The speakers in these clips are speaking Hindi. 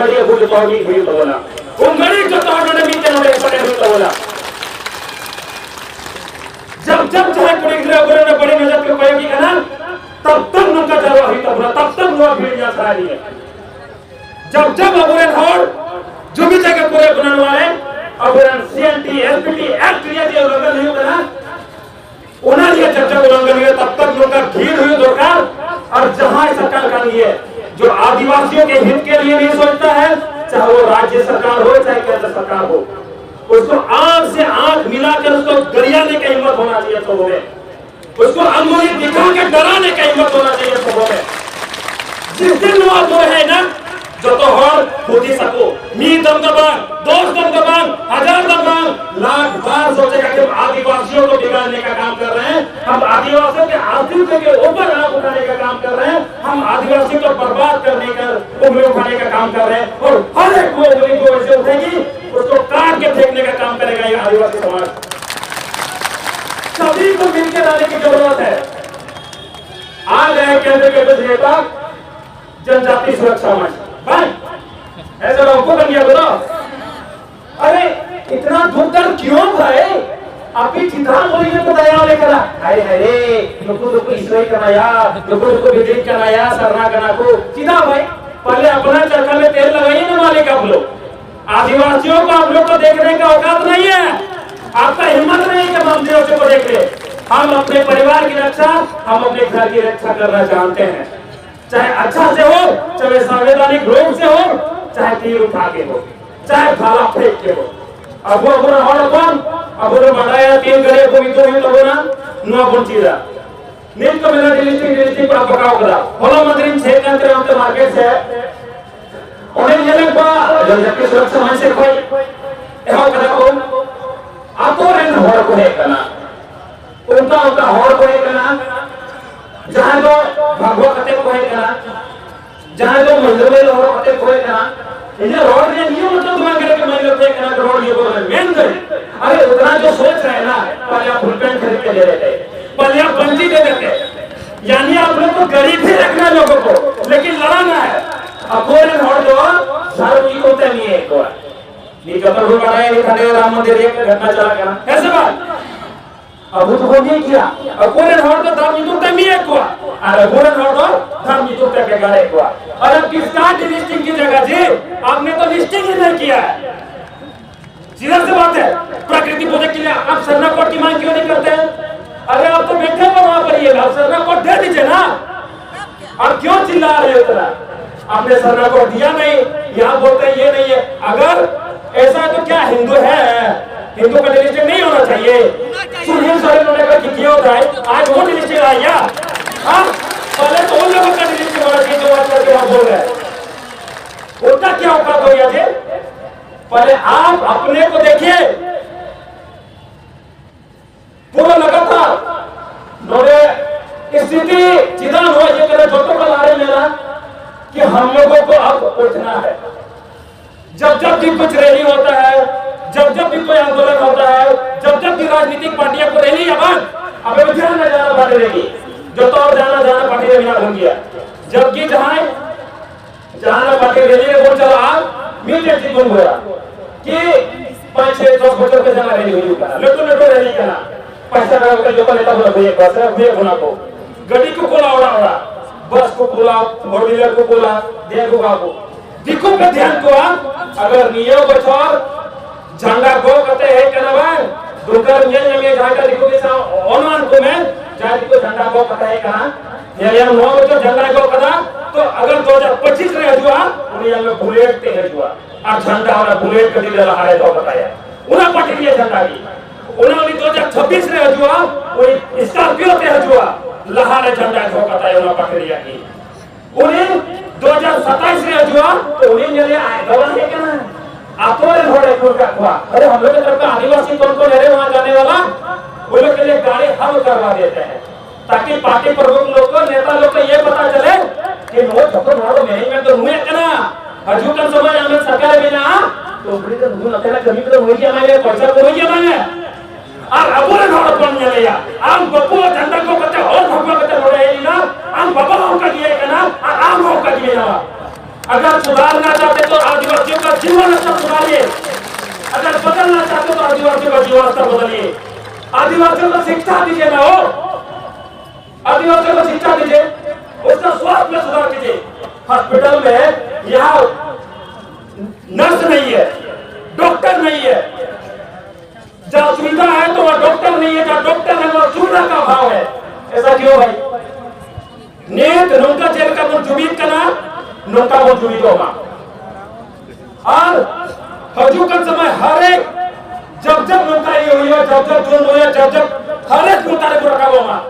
घड़ी हुई तोगी हुई तो बोला घड़ी जो तो ने मीते नोडे पड़े हुई तो बोला जब जब चाहे कुड़ी गिरा बोले ने बड़ी नजर के कोई की कहना तब तक उनका जलवा हुई तो बोला तब तक वो भीड़ जा सारी है जब जब अबुरे हॉल जो भी जगह पूरे बनाने वाले अबुरन सीएनटी एसपीटी एक्ट लिया दिया उल्लंघन नहीं होगा ना उन्हें ये जब जब उल्लंघन हुए तब तक उनका भीड़ हुई दरकार और जहां सरकार का लिए जो आदिवासियों के हित के लिए नहीं सोचता है चाहे वो राज्य सरकार हो चाहे केंद्र सरकार हो उसको आंख से आंख मिलाकर उसको गरियाने की हिम्मत होना चाहिए सबों में उसको अंगुली दिखा के डराने की हिम्मत होना चाहिए सबों में जिस दिन वो है ना जो तो हर खुदी सको मी दमदमान 10 दमदमान 1000 दमदमान लाख बार सोचेगा कि हम आदिवासियों को बिगाड़ने का काम कर रहे हैं हम आदिवासियों के अस्तित्व के ऊपर आग उठाने का काम कर रहे हैं हम आदिवासियों को बर्बाद करने का उंगली उठाने का काम कर रहे हैं और हर एक वो उंगली जो ऐसे उठेगी उसको काट के फेंकने का काम करेगा ये आदिवासी समाज सभी को मिलकर आने की जरूरत है आ गए केंद्र के कुछ नेता जनजाति सुरक्षा मंच भाई ऐसा रोको बन गया बोलो अरे इतना दुखदर क्यों भाई अभी चिंता बोली ने बताया लेकर अरे अरे लोगों को इसलिए कराया लोगों को विजिट कराया सरना करना को चिंता भाई पहले अपना चरखा में तेल लगाइए ना मालिक आप लोग आदिवासियों को आप लोग को देखने का औकात नहीं है आपका हिम्मत नहीं कि हम आदिवासियों को देख ले हम अपने परिवार की रक्षा हम अपने घर की रक्षा करना जानते हैं चाहे अच्छा से हो चाहे संवैधानिक रूप से हो चाहे तीर उठा के हो चाहे भाला फेंक के हो अब वो अपना हॉल अपन अब वो बढ़ाया तीन करे को भी तो ही तो ना नुआ बुंचीरा नील को मेरा डिलीटिंग पर पकाओ करा होला मंदिर छे कंत्र हम मार्केट से उन्हें ये लग बा जब जब सुरक्षा मन से कोई एहो करा को आपो रेन हॉल को है करना उनका हॉल को है करना जहां जो भगवा कते को है करना जहां जो मंदिर में लोग कते को है करना ये रोड ने नियम तो मांग रहे कि मंदिर पे करना रोड ये बोल मेन कर अरे उतना जो सोच रहे हैं ना पहले आप फुलपेंट खरीद के दे देते पहले आप बंजी दे देते यानी आप लोग को गरीब ही रखना लोगों को लेकिन लड़ाना है अब वो रोड जो सार्वजनिक होता नहीं है एक बार ये जो तो बनाया ये खड़े राम मंदिर एक घटना चला करना कैसे बात अब तो हो नहीं किया अब कोरे रोड तो धाम नितुक तमी है को अरे कोरे रोड तो धाम नितुक के गाड़े को और अब किसका लिस्टिंग की जगह जी आपने तो लिस्टिंग ही नहीं किया है सीधा सी बात है प्रकृति प्रोजेक्ट के लिए आप सरना कोड की मांग क्यों नहीं करते हैं अरे आप तो बैठे हो वहां पर ये सरना कोड दे दीजिए ना आप क्यों चिल्ला रहे हो इतना आपने सरना कोड दिया नहीं यहाँ बोलते हैं ये नहीं है अगर ऐसा तो क्या हिंदू है हिंदू का लिस्टिंग नहीं होना चाहिए सुनिए सारे लोगों का किया होता है आज वो लिस्टिंग आ गया हाँ पहले तो उन लोगों का लिस्टिंग होना चाहिए जो बात करके हम बोल रहे हैं उनका क्या औकात हो गया थे पहले आप अपने को देखिए पूरा लगातार नोरे स्थिति चिदान हो ये करे छोटो का लारे मेरा कि हम लोगों को अब उठना है जब जब भी कुछ रैली होता है जब जब भी कोई आंदोलन होता है जब जब भी राजनीतिक पार्टियां को रैली अब जाना जाना पार्टी रहेगी जो तो जाना जाना पार्टी ने बिना भंग किया जबकि जहां पार्टी रैली में बोल चला मीडियट जी गुम हुआ कि 5-6 बच्चों के जमा रैली हुई करा लटो रैली करा पैसा का जो नेता बोला भैया बस भैया होना को गाड़ी को कोला उड़ा बस को बोला फोर व्हीलर को बोला देखो बाबू दिखो पे ध्यान को अगर नियो बचौर झंडा को कहते हैं क्या नाम दुकर ये में जाकर दिखो के अनुमान को में जाति को झंडा को कहते हैं कहां ये नो जो झंडा को कदा तो अगर 2025 रह जुआ उन्हें में बुलेट ते है जुआ और झंडा वाला बुलेट कदी रहा है तो बताया उना पार्टी के झंडा की उन्होंने 2026 रह जुआ कोई स्कॉर्पियो ते है जुआ लहारे झंडा को कहता है उना पार्टी की उन्हें 2027 रह जुआ तो उन्हें ये आए गवाह है क्या आतोरे घोड़े कुल का हुआ अरे हम लोग के तरफ का आदिवासी कौन कौन है वहां जाने वाला वो लोग के लिए गाड़ी हम करवा देते हैं ताकि पार्टी प्रमुख लोग को नेता लोग को ये पता चले कि वो छोटो बड़ो मैनेजमेंट तो हुए कना हजू का समय हमें सरकार बिना तो बड़ी तो हुन अकेला कभी तो हुई क्या मांगे पैसा को हुई क्या मांगे और अबोरे घोड़े कौन ले लिया आम बप्पू झंडा को कहते और भगवा कहते बड़े है ना आम बाबा का दिए कना आम का दिए ना अगर सुधारना चाहते तो आदिवासियों का जीवन स्तर सुधारिए, अगर बदलना चाहते तो आदिवासियों का जीवन स्तर बदलिए। आदिवासियों को शिक्षा दीजिए ना, हो आदिवासियों को शिक्षा दीजिए, उसका स्वास्थ्य में सुधार कीजिए। हॉस्पिटल में यहाँ नर्स नहीं है, डॉक्टर नहीं है, जहाँ सुविधा है तो वह डॉक्टर नहीं है, जहाँ डॉक्टर है वह सुविधा का अभाव है। ऐसा क्यों भाई? नेत नौका जेल का मुझ जुबीत करना नौका वो जुबीत होगा। और हजू का समय हर एक जब नौका ये हुई है, जब चुन हुई है, जब हर एक मुताबिक रखा होगा।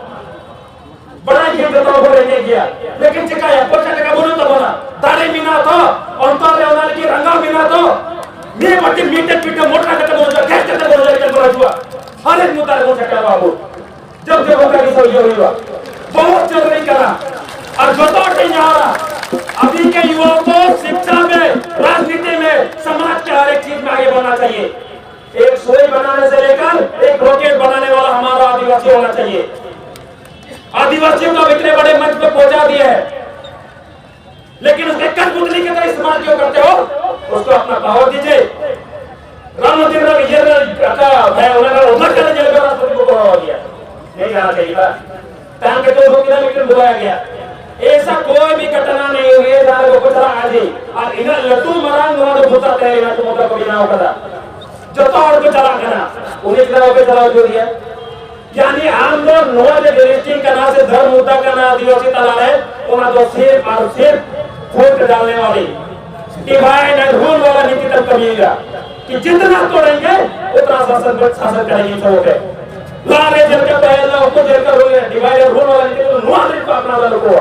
बड़ा ही देता हो रहे किया, लेकिन चिकाया पोचा टका बोलो तो बोला दारे मीना तो अंतर ले होना की रंगा मीना तो ये बच्चे मीटे पीटे मोटा करके बोल जा कैसे करके बोल जा लेकिन बोला हुआ हर एक मुताबिक हो सकता है बाबू। जब होगा कि सब ये हुआ बहुत जरूरी करा और बताओ नहीं आ रहा। अभी के युवाओं को शिक्षा में, राजनीति में, समाज के हर एक चीज में आगे बढ़ना चाहिए। एक सोई बनाने से लेकर एक रॉकेट बनाने वाला हमारा आदिवासी होना चाहिए। आदिवासियों को इतने बड़े मंच पे पहुंचा दिया है, लेकिन उसके कठपुतली की तरह इस्तेमाल क्यों करते हो? उसको अपना पावर दीजिए। राम मंदिर में ये मैं उधर चले जेल में राष्ट्रपति को बढ़ावा दिया, नहीं जाना चाहिए था। टांग के 200 किलोमीटर बुलाया गया। ऐसा कोई भी घटना नहीं हुई है जहाँ को चला आज ही और इन्हें लट्टू मरांग वाले भूताते हैं इन्हें तो मोटा को बिना होता जो तो और को चला करना उन्हें चलाओ के चलाओ जो दिया। यानी आम लोग नोज डिस्ट्रिक्ट का नाम से धर्म मुद्दा का नाम आदिवासी तला है उन्हें तो सिर्फ और सिर्फ वोट डालने वाली डिवाइड एंड रूल वाला नीति तक कमिएगा कि जितना तोड़ेंगे उतना शासन करेंगे। सब है लारे जेल का पहला उसको जेल का रूल है डिवाइड एंड रूल वाला नीति तो नुआ नीति को अपना वालों को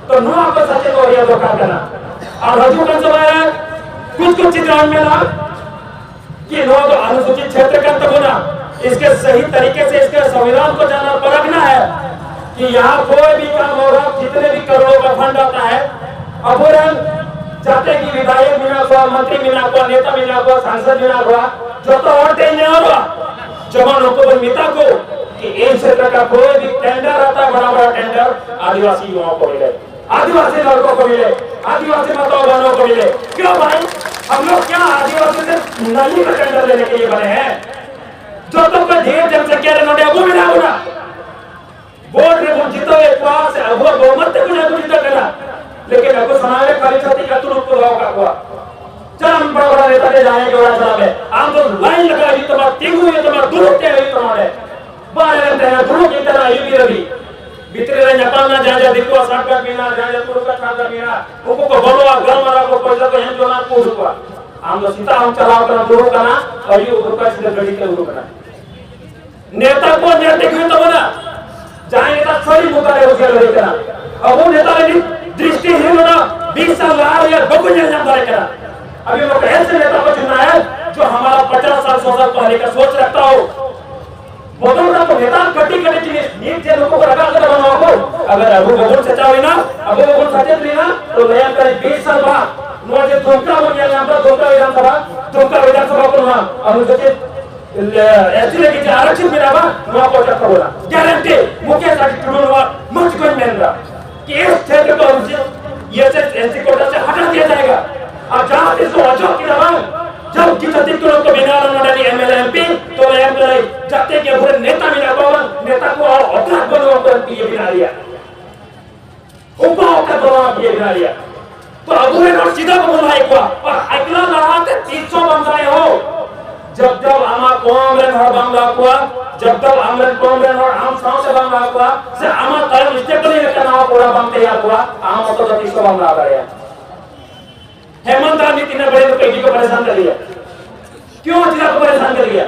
तो नुआ को सच्चे को ये धोखा करना और हजू का समय है कुछ चीज ध्यान में ना कि नुआ तो अनुसूचित क्षेत्र का तक होना इसके सही तरीके से इसके संविधान को जाना परखना है कि यहाँ कोई भी काम हो रहा जितने भी करोड़ों का फंड आता है अब जाते कि विधायक मिला हुआ, मंत्री मिला हुआ, नेता मिला हुआ, सांसद मिला हुआ जो तो और नहीं होगा जवानों को मिता को कि एक क्षेत्र का कोई भी टेंडर आता है बड़ा बड़ा टेंडर आदिवासी युवाओं को मिले, आदिवासी लड़कों को मिले, आदिवासी माताओं बहनों को मिले। क्यों भाई हम लोग क्या आदिवासी से नली का टेंडर लेने के लिए बने हैं? जो तो कोई ढेर जनसंख्या नोटे वो मिला होगा वोट रे वो जीतो एक पास है वो बहुमत को ना जीतो करना लेकिन आपको समाज में खाली छाती का तुरंत को होगा हुआ चल हम बड़ा बड़ा नेता के जाने के बड़ा साहब है हम तो लाइन लगा ये तो बात तिंगु ये तो बात दुरुस्त है ये तो हमारे बाहर रहते हैं दुरुस्त की तरह ये भी रवि भीतर रह नेपाल ना जा देखो सरकार बिना जा पुरुष का सरकार बिना उनको को बोलो घर मारा को पैसा को हम जो ना पूछ हुआ हम तो सीता हम चलाओ करना दुरुस्त करना और ये उधर सीधे गड़ी के उधर करना नेता को नैतिक में तो बना जाए नेता सही मुद्दा है उसके लड़ाई करना अब वो नेता ने दृष्टिहीन होना 20 साल रहा या बकुल जाना करा। अभी लोग ऐसे नेता को चुनना है जो हमारा 50 साल 100 साल पहले का सोच रखता हो। बदलना तो नेता कटी करने के लिए नीट के लोगों को रखा कर बनाओ को अगर अबू बकुल सच्चा हुई ना अबू बकुल सचेत हुई ना तो नया कर 20 साल बाद मुझे धोखा बन गया यहाँ पर धोखा विधानसभा को वहाँ अनुसूचित ऐसी लगी कि आरक्षित मिला हुआ वहाँ पहुंचा था बोला गारंटी मुख्य सर्टिफिकेट हुआ मुझ कोई मिल रहा कि इस क्षेत्र को ये एससी कोटा से हटा दिया जाएगा और जहाँ इसको अजब की रवान जब किसी लोग को बिना डाली एमएलए एमपी तो एमएलए जाते के पूरे नेता मिला हुआ नेता को और अपराध बनवा कर ये बिना लिया उनको अपराध बनवा ये बिना लिया तो अब उन्हें सीधा को बोला एक बार और अगला लड़ा 300 बंदाए हो जब आमा कोमरेन और बांग्ला हुआ जब आमरेन कोमरेन और आम साउंड से बांग्ला हुआ से आमा तरह स्टेपली ने करना पूरा बम तैयार हुआ आम तो 300 बांग्ला आ गया। हेमंत नीति ने बड़े लोग को परेशान कर लिया। क्यों जिला को परेशान कर लिया?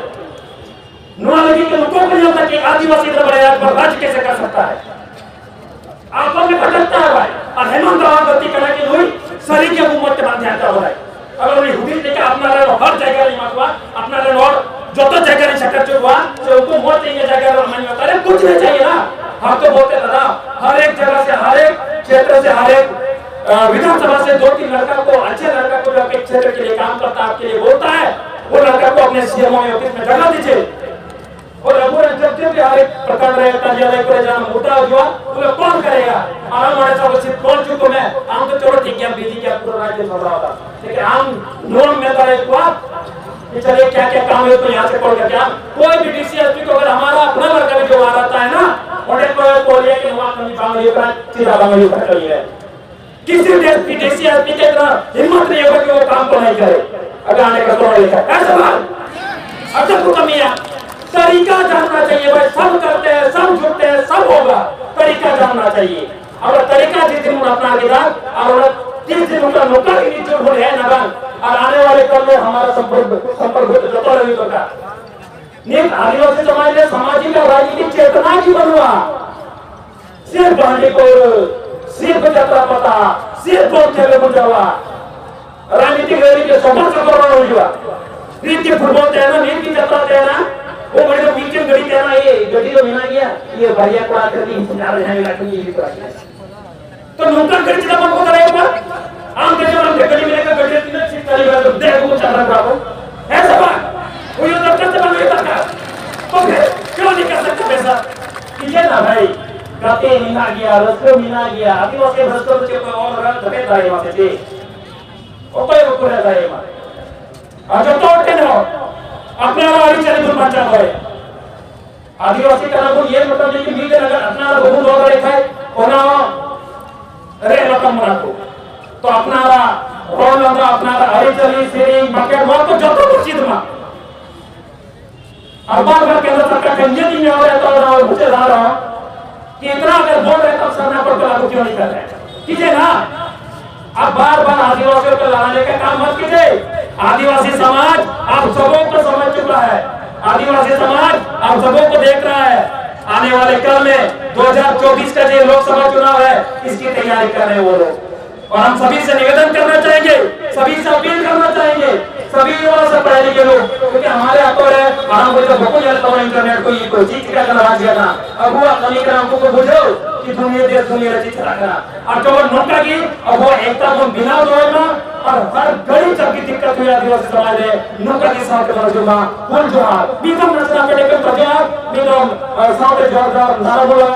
नुआ लगी के लोगों को नहीं कि आदिवासी इतना बड़े पर राज्य कैसे कर सकता है? आपस में भटकता है भाई और हेमंत राव गति करने की हुई सरी के उम्मत के बाद ध्यान हो रहा है। अगर उन्हें हुडी देखा अपना रहना हर जगह नहीं मारवा अपना रहना और जो तो जगह नहीं छक्का चुका तो उनको मौत नहीं जगह और मन में करे कुछ नहीं चाहिए ना। हम तो बोलते था हर एक जगह से हर एक क्षेत्र से हर एक विधानसभा से 2-3 लड़का को अच्छे लड़का को जो आपके क्षेत्र के लिए काम करता है आपके लिए बोलता है वो लड़का को अपने सीएमओ ऑफिस में जगह दीजिए और अब जब हर एक प्रकार रहेगा जिला को जाना मुद्दा हुआ तो कौन करेगा आराम हमारे सब सिर्फ कौन चुको मैं हम तो चलो ठीक विज्ञान विधि क्या पूरा राज्य चल रहा होता, लेकिन हम नॉन मेंबर है तो आप कि चलिए क्या क्या काम है तो यहाँ से पढ़ कर क्या कोई भी डीसीएसपी को अगर हमारा अपना लड़का भी जो आ रहा है ना और कोई बोलिए कि वहाँ कहीं बांग्लादेश का सीधा बांग्लादेश का करिए किसी डीसीएसपी के तरह हिम्मत नहीं होगा कि वो काम को नहीं करे अगर आने का तो लिखा ऐसा बात अच्छा तो कमी है तरीका जानना चाहिए भाई सब करते हैं सब जुटते हैं सब होगा तरीका जानना चाहिए और तरीका जिस दिन अपना आगे और 30 दिन उनका मौका ही नहीं जो है ना और आने वाले कल में हमारा संपर्क जता रही होगा नेक आदिवासी समाज ने सामाजिक और राजनीतिक चेतना की बनवा सिर्फ बांडीपुर सिर्फ जत्रा पता सिर्फ खेले बुझावा राजनीतिक रैली के सफल करना हुआ रीति फुटबॉल तेना नील की जत्रा तेना वो बड़े तो मीटिंग गड़ी तेना ये गड़ी तो मिला गया ये भरिया को आकर दी इंतजार रहने लगा ये भी तो नौकर गड़ी जब मन को करेगा आम के जब हम गड़ी मिलेगा गड़ी तीन सीट चली गया तो देखो वो चल रहा है ऐसा बात वो ये तो कैसे बन गया था तो फिर क्यों नहीं कर सकते पैसा ये ना भाई गाते मिला गया रस्ते मिला गया आदिवासी रस्ते के और रंग धके दाए वहां से ओपे को रहता है वहां आज तो उठे ना अपने वाली चले तो बचा है आदिवासी का नाम ये मतलब नहीं कि मीटे अगर अपना बहुत लोग रखा है कोना रे रकम राखो तो अपना रोल लगा अपना हरी चली सीरी मार्केट वो तो जतो कुछ में अब बार केंद्र सरकार के इंजीनियरिंग में हो रहा है और मुझे जा रहा कि इतना अगर बोल रहे तब सरना पर लागू क्यों नहीं कर रहे कीजिए ना अब बार आदिवासियों को लाने का काम मत कीजिए आदिवासी समाज आप सबों को समझ चुका है आदिवासी समाज आप सबों को देख रहा है आने वाले कल में 2024 का जो लोकसभा चुनाव है इसकी तैयारी कर रहे हैं वो लोग और हम सभी से निवेदन करना चाहेंगे सभी से अपील करना चाहेंगे सभी युवा से पढ़े लिखे लोग क्योंकि हमारे हाथों है हम कोई तो भूख जाता है इंटरनेट को ये कोई चीज का करना करना अब वो अपनी काम को बुझो कि दुनिया देश दुनिया चीज रखना और जो नौका की अब वो एकता को बिना जोड़ना और हर गरीब तक की दिक्कत हुई आदिवासी समाज में नौका के साथ मौजूदा फुल जोहार बीकम नसना पे लेकर प्रजा बीकम साथ जोरदार नारा बोला